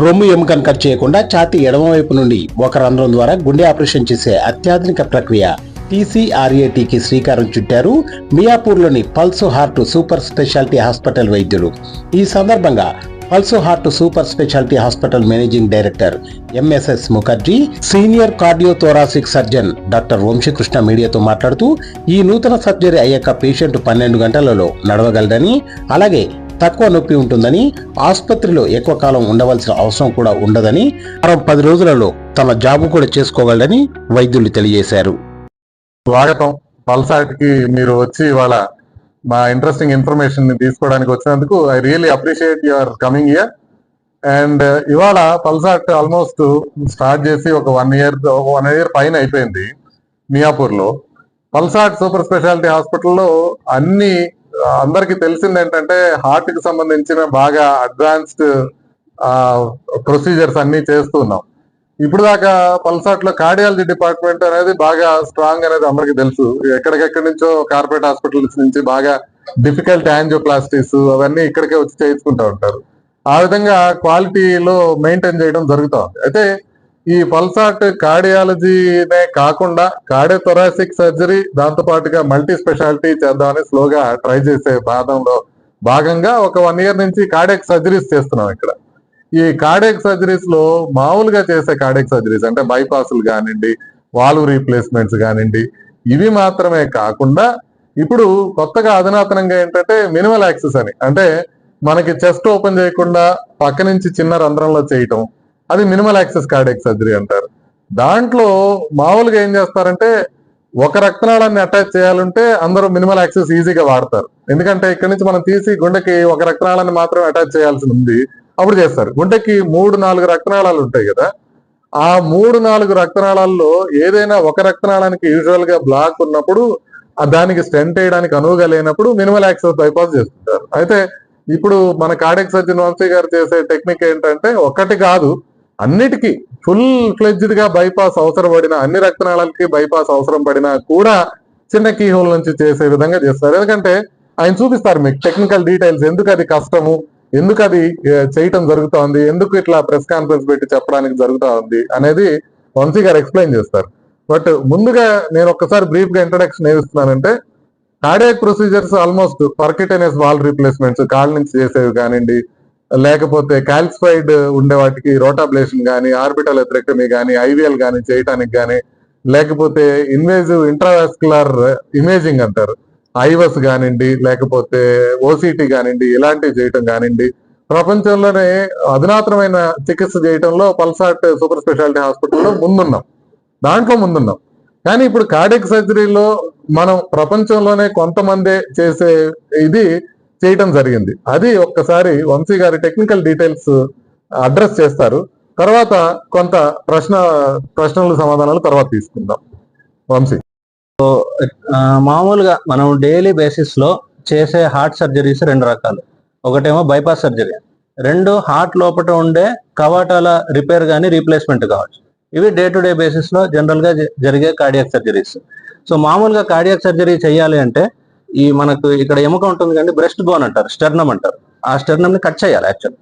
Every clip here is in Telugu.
రొమ్ము ఎముకను కట్ చేయకుండా ఛాతీ ఎడమవైపు నుండి ఒక రంధ్రం ద్వారా గుండె ఆపరేషన్ చేసే అత్యాధునిక ప్రక్రియ TCRATకి శ్రీకారం చుట్టారు మియాపూర్లోని pulse heart super speciality hospital వైద్యులు. ఈ సందర్భంగా pulse heart super speciality hospital managing director MSS Mukherjee, senior cardiothoracic surgeon doctor Vamsikrishna మీడియాతో మాట్లాడుతూ, ఈ నూతన సర్జరీ అయ్యాక పేషెంట్ 12 గంటలలో నడవగలడని, అలాగే తక్కువ నొప్పి ఉంటుందని, ఆసుపత్రిలో ఎక్కువ కాలం ఉండవలసిన అవసరం కూడా ఉండదని, 10 రోజులలో తన జాబు కూడా చేసుకోగలడని వైద్యులు తెలియజేశారు. స్వాగతం. పల్సాట్కి మీరు వచ్చి ఇవాళ మా ఇంట్రెస్టింగ్ ఇన్ఫర్మేషన్ ని తీసుకోవడానికి వచ్చినందుకు I really appreciate your coming year. And ఇవాళ పల్సాట్ ఆల్మోస్ట్ స్టార్ట్ చేసి ఒక 1 ఇయర్ పైన అయిపోయింది. మియాపూర్ లో పల్సాట్ సూపర్ స్పెషాలిటీ హాస్పిటల్లో అందరికి తెలిసింది ఏంటంటే హార్ట్ కి సంబంధించిన బాగా అడ్వాన్స్డ్ ప్రొసీజర్స్ అన్ని చేస్తున్నాం. ఇప్పుడు దాకా పల్సాట్ లో కార్డియాలజీ డిపార్ట్మెంట్ అనేది బాగా స్ట్రాంగ్ అనేది అందరికి తెలుసు. ఎక్కడికెక్కడి నుంచో కార్పొరేట్ హాస్పిటల్స్ నుంచి బాగా డిఫికల్ట్ యాంజియోప్లాస్టీస్ అవన్నీ ఇక్కడికే వచ్చి చేయించుకుంటూ ఉంటారు. ఆ విధంగా క్వాలిటీలో మెయింటైన్ చేయడం జరుగుతూ ఉంది. అయితే ఈ పల్సాట్ కార్డియాలజీనే కాకుండా కార్డియోథొరాసిక్ సర్జరీ, దాంతో పాటుగా మల్టీ స్పెషాలిటీ చేద్దామని స్లోగా ట్రై చేసే భాగంగా ఒక 1 ఇయర్ నుంచి కార్డియాక్ సర్జరీస్ చేస్తున్నాం ఇక్కడ. ఈ కార్డియాక్ సర్జరీస్ లో మామూలుగా చేసే కార్డియాక్ సర్జరీస్ అంటే బైపాస్లు కానివ్వండి, వాల్వ్ రీప్లేస్మెంట్స్ కానివ్వండి, ఇవి మాత్రమే కాకుండా ఇప్పుడు కొత్తగా అధునాతనంగా ఏంటంటే మినిమల్ యాక్సెస్ అని, అంటే మనకి చెస్ట్ ఓపెన్ చేయకుండా పక్క నుంచి చిన్న రంధ్రంలో చేయటం, అది మినిమల్ యాక్సెస్ కార్డియాక్ సర్జరీ అంటారు. దాంట్లో మామూలుగా ఏం చేస్తారంటే ఒక రక్తనాళాన్ని అటాచ్ చేయాలంటే అందరూ మినిమల్ యాక్సెస్ ఈజీగా వాడతారు. ఎందుకంటే ఇక్కడ నుంచి మనం తీసి గుండెకి ఒక రక్తనాళాన్ని మాత్రమే అటాచ్ చేయాల్సి ఉంది, అప్పుడు చేస్తారు. గుండెకి 3-4 రక్తనాళాలు ఉంటాయి కదా, ఆ 3-4 రక్తనాళాల్లో ఏదైనా ఒక రక్తనాళానికి యూజువల్ గా బ్లాక్ ఉన్నప్పుడు దానికి స్టెంట్ వేయడానికి అనువుగా లేనప్పుడు మినిమల్ యాక్సెస్ బైపాస్ చేస్తుంటారు. అయితే ఇప్పుడు మన కార్డియాక్ సర్జన్ వంశీ గారు చేసే టెక్నిక్ ఏంటంటే ఒకటి కాదు, అన్నిటికీ ఫుల్ ఫ్లెడ్జ్డ్ గా బైపాస్ అవసరపడిన అన్ని రక్తనాళాలకి బైపాస్ అవసరం పడినా కూడా చిన్న కీ హోల్ నుంచి చేసే విధంగా చేస్తారు. ఎందుకంటే ఆయన చూపిస్తారు మీకు టెక్నికల్ డీటెయిల్స్, ఎందుకు అది కష్టము, ఎందుకు అది చేయటం జరుగుతా ఉంది, ఎందుకు ఇట్లా ప్రెస్ కాన్ఫరెన్స్ పెట్టి చెప్పడానికి జరుగుతా ఉంది అనేది వంశీ గారు ఎక్స్ప్లెయిన్ చేస్తారు. బట్ ముందుగా నేను ఒక్కసారి బ్రీఫ్ గా ఇంట్రడక్షన్ ఏమిస్తున్నానంటే, cardiac procedures almost percutaneous valve replacements కాళ్ళ నుంచి చేసేవి కానివ్వండి, లేకపోతే కాల్సిఫైడ్ ఉండే వాటికి రోటాబ్లేషన్ కానీ, ఆర్బిటల్ ఎథరెక్టమీ కానీ, IVL కానీ చేయటానికి కానీ, లేకపోతే ఇన్వేజివ్ ఇంట్రావాస్కులర్ ఇమేజింగ్ అంటారు, ఐవస్ కానివ్వండి, లేకపోతే OCT కానివ్వండి, ఇలాంటివి చేయటం కానివ్వండి, ప్రపంచంలోనే అధునాతనమైన చికిత్స చేయటంలో పల్సాట్ సూపర్ స్పెషాలిటీ హాస్పిటల్లో ముందున్నాం. కానీ ఇప్పుడు కార్డియాక్ సర్జరీలో మనం ప్రపంచంలోనే కొంతమందే చేసే ఇది చేయటం జరిగింది. అది ఒక్కసారి వంశీ గారి టెక్నికల్ డీటెయిల్స్ అడ్రస్ చేస్తారు. తర్వాత కొంత ప్రశ్నలు సమాధానాలు తర్వాత తీసుకుందాం. వంశీ. మామూలుగా మనం డైలీ బేసిస్ లో చేసే హార్ట్ సర్జరీస్ 2 రకాలు. ఒకటేమో బైపాస్ సర్జరీ, 2 హార్ట్ లోపల ఉండే కవాటాల రిపేర్ కానీ రీప్లేస్మెంట్ కావచ్చు. ఇవి డే టు డే బేసిస్ లో జనరల్ గా జరిగే కార్డియాక్ సర్జరీస్. సో మామూలుగా కార్డియాక్ సర్జరీ చేయాలి అంటే ఈ మనకు ఇక్కడ ఎముక ఉంటుంది కానీ బ్రెస్ట్ బోన్ అంటారు, స్టెర్నమ్ అంటారు, ఆ స్టెర్నమ్ ని కట్ చేయాలి. యాక్చువల్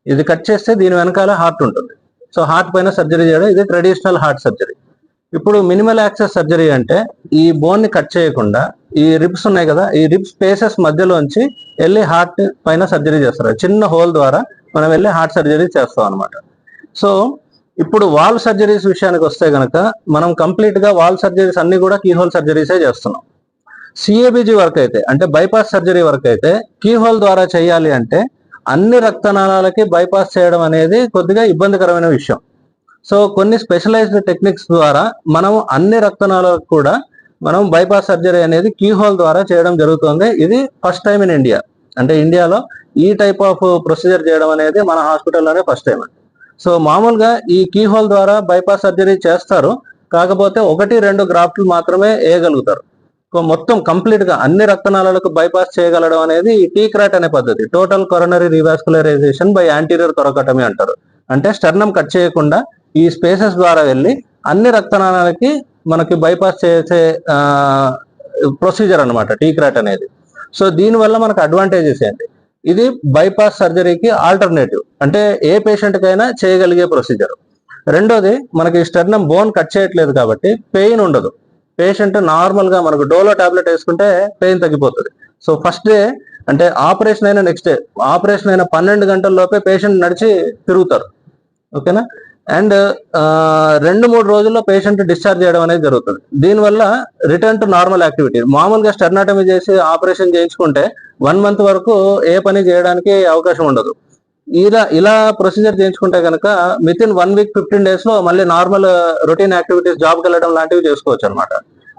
ఇది కట్ చేస్తే దీని వెనకాల హార్ట్ ఉంటుంది. సో హార్ట్ పైన సర్జరీ చేయడం ఇది ట్రెడిషనల్ హార్ట్ సర్జరీ. ఇప్పుడు మినిమల్ యాక్సెస్ సర్జరీ అంటే ఈ బోన్ ని కట్ చేయకుండా ఈ రిబ్స్ ఉన్నాయి కదా, ఈ రిబ్స్ స్పేసెస్ మధ్యలోంచి వెళ్ళి హార్ట్ పైన సర్జరీ చేస్తారు. చిన్న హోల్ ద్వారా మనం వెళ్ళి హార్ట్ సర్జరీ చేస్తాం అనమాట. సో ఇప్పుడు వాల్వ్ సర్జరీస్ విషయానికి వస్తే గనక మనం కంప్లీట్ గా వాల్వ్ సర్జరీస్ అన్ని కూడా కీహోల్ సర్జరీసే చేస్తున్నాం. CABG వర్క్ అయితే అంటే బైపాస్ సర్జరీ వర్క్ అయితే కీహోల్ ద్వారా చేయాలి అంటే అన్ని రక్తనాళాలకి బైపాస్ చేయడం అనేది కొద్దిగా ఇబ్బందికరమైన విషయం. సో కొన్ని స్పెషలైజ్డ్ టెక్నిక్స్ ద్వారా మనం అన్ని రక్తనాళాలకు కూడా మనం బైపాస్ సర్జరీ అనేది కీహోల్ ద్వారా చేయడం జరుగుతుంది. ఇది ఫస్ట్ టైం ఇన్ ఇండియా, అంటే ఇండియాలో ఈ టైప్ ఆఫ్ ప్రొసీజర్ చేయడం అనేది మన హాస్పిటల్లోనే ఫస్ట్ టైం. సో మామూలుగా ఈ కీహోల్ ద్వారా బైపాస్ సర్జరీ చేస్తారు, కాకపోతే 1-2 గ్రాఫ్ట్లు మాత్రమే వేయగలుగుతారు. మొత్తం కంప్లీట్ గా అన్ని రక్తనాళాలకు బైపాస్ చేయగలడం అనేది ఈ TCRAT అనే పద్ధతి, టోటల్ కొరోనరీ రీవాస్కులరైజేషన్ బై యాంటీరియర్ థొరకోటమీ అంటారు. అంటే స్టెర్నమ్ కట్ చేయకుండా ఈ స్పేసెస్ ద్వారా వెళ్ళి అన్ని రక్తనాళాలకి మనకి బైపాస్ చేసే ప్రొసీజర్ అనమాట TCRAT అనేది. సో దీనివల్ల మనకు అడ్వాంటేజెస్ ఏంటి, ఇది బైపాస్ సర్జరీకి ఆల్టర్నేటివ్, అంటే ఏ పేషెంట్ కైనా చేయగలిగే ప్రొసీజర్. రెండోది, మనకి స్టెర్నమ్ బోన్ కట్ చేయట్లేదు కాబట్టి పెయిన్ ఉండదు. పేషెంట్ నార్మల్ గా మనకు డోలో టాబ్లెట్ వేసుకుంటే పెయిన్ తగ్గిపోతుంది. సో ఫస్ట్ డే అంటే ఆపరేషన్ అయిన నెక్స్ట్ డే, ఆపరేషన్ అయిన 12 గంటల లోపే పేషెంట్ నడిచి తిరుగుతారు. ఓకేనా. అండ్ 2-3 రోజుల్లో పేషెంట్ డిశ్చార్జ్ చేయడం అనేది జరుగుతుంది. దీనివల్ల రిటర్న్ టు నార్మల్ యాక్టివిటీ. మామూలుగా స్టెర్నాటమీ చేసి ఆపరేషన్ చేయించుకుంటే 1 మంత్ వరకు ఏ పని చేయడానికి అవకాశం ఉండదు. ఇలా ప్రొసీజర్ చేయించుకుంటే కనుక వితిన్ 1 వీక్ 15 days లో మళ్ళీ నార్మల్ రొటీన్ యాక్టివిటీస్, జాబ్కి వెళ్ళడం లాంటివి చేసుకోవచ్చు అనమాట.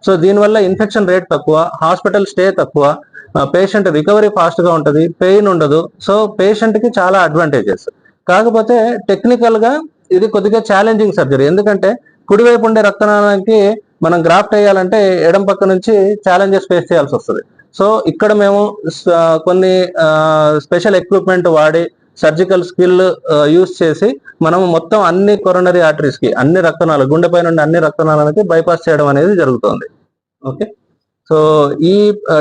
సో దీనివల్ల ఇన్ఫెక్షన్ రేట్ తక్కువ, హాస్పిటల్ స్టే తక్కువ, పేషెంట్ రికవరీ ఫాస్ట్ గా ఉంటుంది, పెయిన్ ఉండదు. సో పేషెంట్ కి చాలా అడ్వాంటేజెస్. కాకపోతే టెక్నికల్ గా ఇది కొద్దిగా ఛాలెంజింగ్ సర్జరీ. ఎందుకంటే కుడివైపు ఉండే రక్తనాళానికి మనం గ్రాఫ్ట్ అయ్యాలంటే ఎడం పక్క నుంచి ఛాలెంజెస్ ఫేస్ చేయాల్సి వస్తుంది. సో ఇక్కడ మేము కొన్ని స్పెషల్ ఎక్విప్మెంట్ వాడి, సర్జికల్ స్కిల్ యూస్ చేసి మనం మొత్తం అన్ని కొరోనరీ ఆర్టరీస్ కి, అన్ని రక్తనాళాలు, గుండెపై నుండి అన్ని రక్తనాళాలకి బైపాస్ చేయడం అనేది జరుగుతుంది. ఓకే. సో ఈ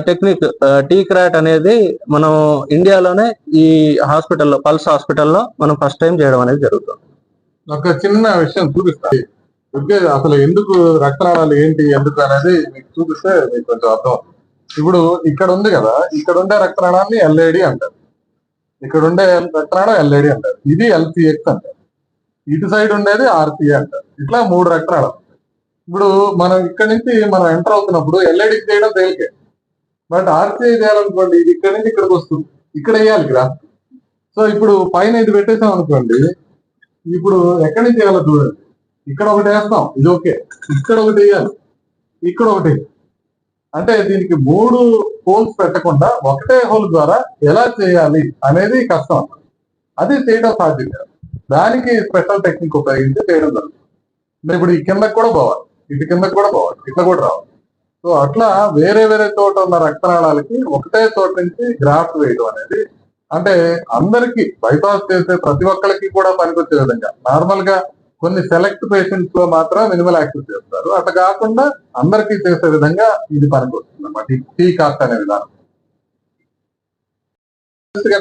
టెక్నిక్ టీక్రాట్ అనేది మనం ఇండియాలోనే ఈ హాస్పిటల్లో, పల్స్ హాస్పిటల్లో మనం ఫస్ట్ టైం చేయడం అనేది జరుగుతుంది. ఒక చిన్న విషయం చూపిస్తాను. అసలు ఎందుకు రక్తనాళాలు ఏంటి, ఎందుకు అనేది మీకు చూపిస్తే మీకు కొంచెం అర్థం. ఇప్పుడు ఇక్కడ ఉంది కదా, ఇక్కడ ఉండే రక్తనాళాన్ని ఎల్ఏడి అంటారు, ఇక్కడ ఉండే రక్తనాళం ఎల్ఏడి అంటారు, ఇది ఎల్సిఎక్స్ అంటారు, ఇటు సైడ్ ఉండేది ఆర్సిఏ అంటారు. ఇట్లా 3 రక్తనాళాలు. ఇప్పుడు మనం ఇక్కడ నుంచి మనం ఎంటర్ అవుతున్నప్పుడు ఎల్ఏడికి చేయడం తేలికే, బట్ ఆర్సిఐ చేయాలనుకోండి, ఇది ఇక్కడ నుంచి ఇక్కడికి వస్తుంది, ఇక్కడ వేయాలి గ్రాఫ్. సో ఇప్పుడు పైన ఇది పెట్టేసాం అనుకోండి, ఇప్పుడు ఎక్కడి నుంచి వేయాలో చూడండి. ఇక్కడ ఒకటి వేస్తాం, ఇది ఓకే, ఇక్కడ ఒకటి వేయాలి, ఇక్కడ ఒకటి. అంటే దీనికి 3 హోల్స్ పెట్టకుండా ఒకటే హోల్ ద్వారా ఎలా చేయాలి అనేది కష్టం. అది చేయడం సాధ్యం కాదు. దానికి స్పెషల్ టెక్నిక్ ఉపయోగించి చేయడం జరుగుతుంది. ఇప్పుడు ఈ కిందకి కూడా పోవాలి, ఇటు కిందకి కూడా పోవాలి, ఇట్లా కూడా రావాలి. సో అట్లా వేరే వేరే చోట ఉన్న రక్తనాళాలకి ఒకటే చోట నుంచి గ్రాఫ్ట్ వేయడం అనేది, అంటే అందరికి బైపాస్ చేసే ప్రతి ఒక్కరికి కూడా పనికొచ్చే విధంగా, నార్మల్ గా కొన్ని సెలెక్ట్ పేషెంట్స్ లో మాత్రం మినిమల్ యాక్సెస్ చేస్తారు, అట్లా కాకుండా అందరికీ చేసే విధంగా ఇది పనికొస్తుంది అన్నమాట, ఈ టీకాస్ట్ అనే విధానం.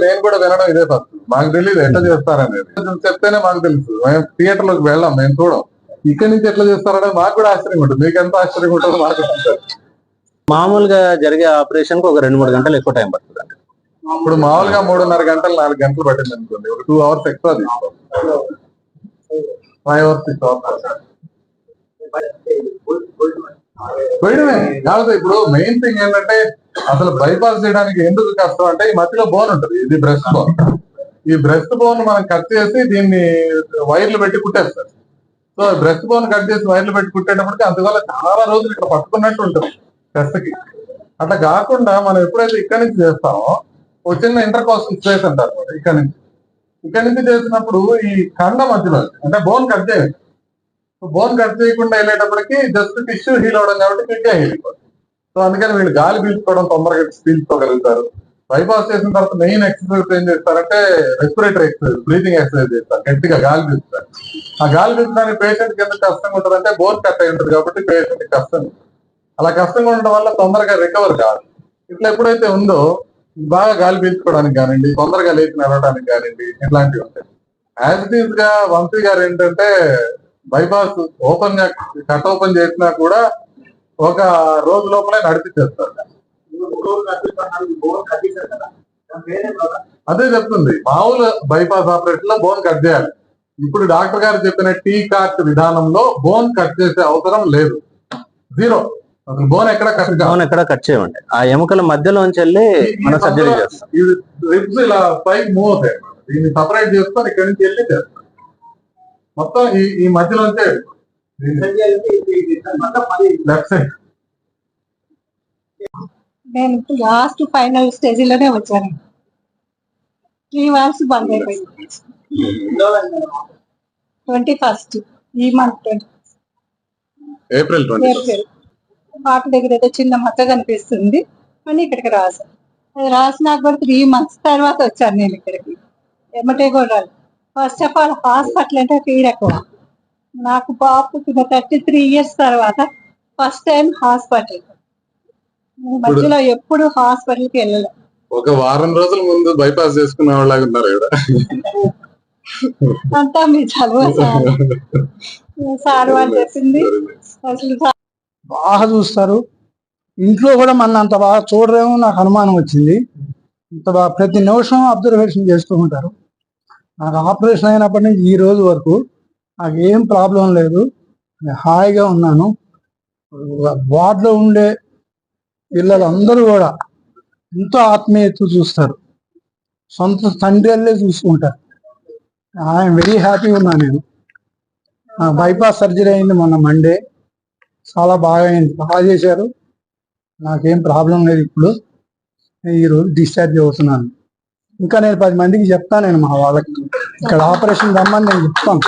నేను కూడా వినడం ఇదే ఫస్ట్, మాకు తెలియదు ఎట్లా చేస్తారనేది. చెప్తేనే మాకు తెలుసు, మేము థియేటర్ లోకి వెళ్ళాం, మేము చూడం. ఇక్కడి నుంచి ఎట్లా చేస్తారనేది మాకు కూడా ఆశ్చర్యం ఉంటుంది. మీకు ఎంత ఆశ్చర్యం ఉంటుందో మాకు ఉంటుంది. మామూలుగా జరిగే ఆపరేషన్ కు ఒక 2-3 గంటలు ఎక్కువ టైం పడుతుంది. ఇప్పుడు మామూలుగా 3.5 గంటలు 4 గంటలు పట్టింది అనుకోండి, ఒక 2 hours ఎక్స్ట్రా తీసుకోవాలి, 5 hours 6 hours పోయడమే కాదు. ఇప్పుడు మెయిన్ థింగ్ ఏంటంటే, అసలు బైపాస్ చేయడానికి ఎందుకు కష్టం అంటే, ఈ మధ్యలో బోన్ ఉంటుంది, ఇది బ్రెస్ట్ బోన్. ఈ బ్రెస్ట్ బోన్ మనం కట్ చేసి దీన్ని వైర్లు పెట్టి కుట్టేస్తారు. సో బ్రెస్ట్ బోన్ కట్ చేసి వైర్లు పెట్టి కుట్టేటప్పటికి అందువల్ల చాలా రోజులు ఇక్కడ పట్టుకున్నట్టు ఉంటుంది టెస్ట్ కి. అట్లా కాకుండా మనం ఎప్పుడైతే ఇక్కడి నుంచి చేస్తామో, ఒక చిన్న ఇంటర్కాస్టల్ స్పేస్ అంటారు ఇక్కడి నుంచి చేసినప్పుడు ఈ కండ మధ్యలో, అంటే బోన్ కట్ చేయాలి, బోన్ కట్ చేయకుండా వెళ్ళేటప్పటికి జస్ట్ టిష్యూ హీల్ అవడం కాబట్టి క్విక్ గా హీల్ అయిపోతుంది. సో అందుకని వీళ్ళు గాలి పీల్చుకోవడం తొందరగా పీల్చుకోగలుగుతారు. బైపాస్ చేసిన తర్వాత మెయిన్ ఎక్సర్సైజ్ ఏం చేస్తారంటే రెస్పిరేటరీ ఎక్సర్సైజ్, బ్రీతింగ్ ఎక్సర్సైజ్ చేస్తారు, గట్టిగా గాలి పీల్చుతారు. ఆ గాలి పీల్చడానికి పేషెంట్ కి ఎంత కష్టంగా ఉంటుందంటే, బోన్ కట్ అయి ఉంటుంది కాబట్టి పేషెంట్ కి కష్టం. అలా కష్టంగా ఉండడం వల్ల తొందరగా రికవర్ కాదు. ఇట్లా ఎప్పుడైతే ఉందో, బాగా గాలి పీల్చుకోవడానికి కానివ్వండి, తొందరగా లేచి నడవడానికి కానివ్వండి, ఇట్లాంటివి ఉంటాయి. యాజ్ ఇట్ ఈస్ గా వంశీ గారు ఏంటంటే, బైపాస్ ఓపెన్ గా కట్ ఓపెన్ చేసినా కూడా ఒక రోజు లోపలే నడిపించేస్తారు. అదే చెప్తుంది, మామూలు బైపాస్ ఆపరేషన్ లో బోన్ కట్ చేయాలి. ఇప్పుడు డాక్టర్ గారు చెప్పిన టీకాస్ట్ విధానంలో బోన్ కట్ చేసే అవసరం లేదు, 0. అసలు బోన్ ఎక్కడ కట్ చేయమండి, ఆ ఎముకల మధ్యలోంచి వెళ్ళి మనం సర్జరీ చేస్తాం. ఈ రిబ్స్ ఇలా పైకి మూవ్ అవుతాయి, దీన్ని సపరేట్ చేసుకొని ఇక్కడి నుంచి వెళ్ళి చేస్తాం. మొత్తం ఈ మధ్యలోంచే లెఫ్ట్ సైడ్. నేను లాస్ట్ ఫైనల్ స్టేజ్ లోనే వచ్చాను. 3 months బంద్ అయిపోయింది. 21st ఈ మంత్ ఏప్రిల్ హార్ట్ దగ్గర ఏదో చిన్న మచ్చ కనిపిస్తుంది అని ఇక్కడికి రాశాను. అది రాసినాక కూడా 3 months తర్వాత వచ్చాను నేను ఇక్కడికి. ఎమ్మటే కూడా ఫస్ట్ ఆఫ్ ఆల్ హాస్పిటల్ అంటే ఫీడ్ ఎక్కువ. నాకు పాప 33 years తర్వాత ఫస్ట్ టైం హాస్పిటల్. మధ్యలో ఎప్పుడు హాస్పిటల్కి వెళ్ళలేదు. ఒక వారం రోజుల ముందు బైపాస్ చేసుకునే వాళ్ళగా ఉన్నారు ఇక్కడ. అంతా మీ చదువు సార్. సార్ వాళ్ళు చెప్పింది అసలు బాగా చూస్తారు. ఇంట్లో కూడా మన అంత బాగా చూడరేమో నాకు అనుమానం వచ్చింది. ఇంత బాగా ప్రతి నిమిషం అబ్జర్వేషన్ చేస్తూ ఉంటారు. నాకు ఆపరేషన్ అయినప్పటి నుంచి ఈ రోజు వరకు నాకు ఏం ప్రాబ్లం లేదు. నేను హాయిగా ఉన్నాను. వార్డులో ఉండే పిల్లలందరూ కూడా ఎంతో ఆత్మీయత చూస్తారు. సొంత తండ్రి చూసుకుంటారు. ఐఎమ్ వెరీ హ్యాపీ ఉన్నాను నేను. బైపాస్ సర్జరీ అయింది మొన్న మండే. చాలా బాగా అయింది, బాగా చేశారు. నాకేం ప్రాబ్లం లేదు. ఇప్పుడు ఈ రోజు డిశ్చార్జ్ అవుతున్నాను. ఇంకా నేను 10 మందికి చెప్తాను. నేను మా వాళ్ళకి ఇక్కడ ఆపరేషన్ రమ్మని నేను చెప్తాను.